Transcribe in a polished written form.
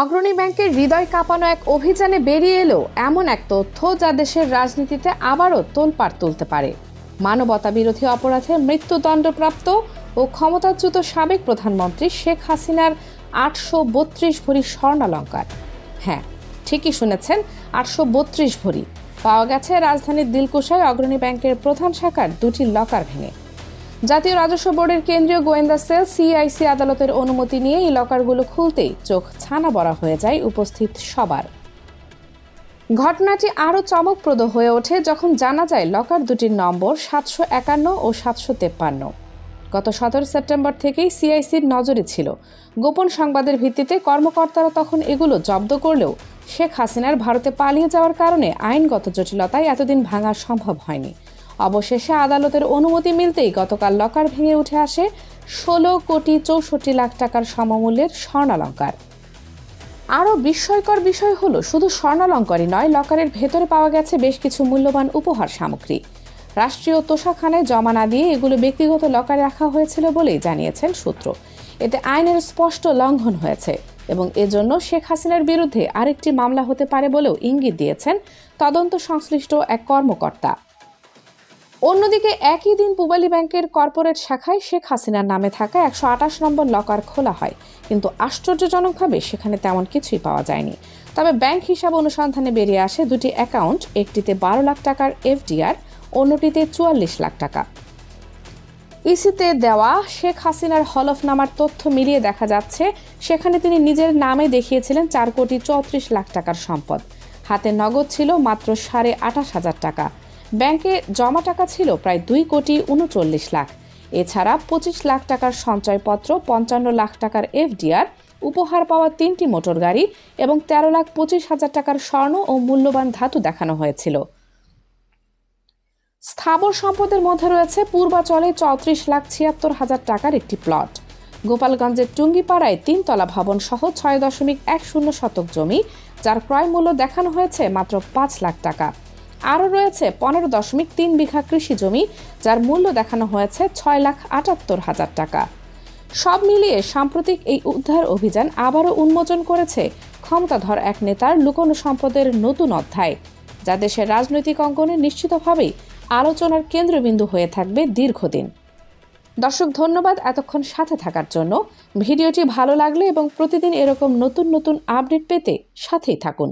অগ্রণী ব্যাংকের হৃদয় কাঁপানো এক অভিযানে বেরিয়ে এলো এমন এক তথ্য যা দেশের রাজনীতিতে আবারও তোলপাড় তুলতে পারে। মানবতা বিরোধী অপরাধে মৃত্যুদণ্ডপ্রাপ্ত ও ক্ষমতাচ্যুত সাবেক প্রধানমন্ত্রী শেখ হাসিনার ৮৩২ ভরি স্বর্ণালংকার। হ্যাঁ, ঠিকই শুনেছেন, ৮৩২ ভরি পাওয়া গেছে রাজধানীর দিলকুশায় অগ্রণী ব্যাংকের প্রধান শাখার দুটি লকার ভেঙে। জাতীয় রাজস্ব বোর্ডের কেন্দ্রীয় গোয়েন্দা সেল সিআইসি আদালতের অনুমতি নিয়ে এই লকারগুলো খুলতেই চোখ ছানা বড়া হয়ে যায় উপস্থিত সবার। ঘটনাটি আরও চমকপ্রদ হয়ে ওঠে যখন জানা যায় লকার দুটির নম্বর ৭৫১ ও ৭৫৩। গত ১৭ সেপ্টেম্বর থেকেই সিআইসির নজরে ছিল। গোপন সংবাদের ভিত্তিতে কর্মকর্তারা তখন এগুলো জব্দ করলেও শেখ হাসিনার ভারতে পালিয়ে যাওয়ার কারণে আইনগত জটিলতায় এতদিন ভাঙা সম্ভব হয়নি। অবশেষে আদালতের অনুমতি মিলতেই গতকাল লকার ভেঙে উঠে আসে ১৬,৬৪,০০,০০০ টাকার সমমূল্যের স্বর্ণালংকার। আরও বিস্ময়কর বিষয় হলো, শুধু স্বর্ণালংকারই নয়, লকারের ভেতরে পাওয়া গেছে বেশ কিছু মূল্যবান উপহার সামগ্রী। রাষ্ট্রীয় তোষাখানায় জমা না দিয়ে এগুলো ব্যক্তিগত লকারে রাখা হয়েছিল বলেই জানিয়েছেন সূত্র। এতে আইনের স্পষ্ট লঙ্ঘন হয়েছে এবং এজন্য শেখ হাসিনার বিরুদ্ধে আরেকটি মামলা হতে পারে বলেও ইঙ্গিত দিয়েছেন তদন্ত সংশ্লিষ্ট এক কর্মকর্তা। অন্যদিকে একই দিন পূবালী ব্যাংকের কর্পোরেট শাখায় শেখ হাসিনার নামে থাকা ১২৮ নম্বর লকার খোলা হয়, কিন্তু আশ্চর্যজনকভাবে সেখানে তেমন কিছুই পাওয়া যায়নি। তবে ব্যাংক হিসাব অনুসন্ধানে বেরিয়ে আসে দুটি অ্যাকাউন্ট, একটিতে ১২ লাখ টাকার এফডিআর, অন্যটিতে ৪৪ লাখ টাকা। ইসিতে দেওয়া শেখ হাসিনার হলফনামার তথ্য মিলিয়ে দেখা যাচ্ছে সেখানে তিনি নিজের নামে দেখিয়েছিলেন ৪,৩৪,০০,০০০ টাকার সম্পদ। হাতে নগদ ছিল মাত্র ২৮,৫০০ টাকা। ব্যাংকে জমা টাকা ছিল প্রায় ২,৩৯,০০,০০০। এছাড়া ২৫ লাখ টাকার সঞ্চয়পত্র, ৫৫ লাখ টাকার এফডিআর, উপহার পাওয়া ৩টি মোটর গাড়ি এবং ১৩,২৫,০০০ টাকার স্বর্ণ ও মূল্যবান ধাতু দেখানো হয়েছিল। স্থাবর সম্পদের মধ্যে রয়েছে পূর্বাচলে ৩৪,৭৬,০০০ টাকার একটি প্লট, গোপালগঞ্জের টুঙ্গিপাড়ায় ৩ তলা ভবন সহ ৬.১০ শতক জমি, যার ক্রয় মূল্য দেখানো হয়েছে মাত্র ৫ লাখ টাকা। আরও রয়েছে ১৫.৩ বিঘা কৃষি জমি, যার মূল্য দেখানো হয়েছে ৬,৭৮,০০০ টাকা। সব মিলিয়ে সাম্প্রতিক এই উদ্ধার অভিযান আবারও উন্মোচন করেছে ক্ষমতাধর এক নেতার লুকোনো সম্পদের নতুন অধ্যায়, যা দেশের রাজনৈতিক অঙ্গনে নিশ্চিতভাবেই আলোচনার কেন্দ্রবিন্দু হয়ে থাকবে দীর্ঘদিন। দর্শক, ধন্যবাদ এতক্ষণ সাথে থাকার জন্য। ভিডিওটি ভালো লাগলে এবং প্রতিদিন এরকম নতুন নতুন আপডেট পেতে সাথেই থাকুন।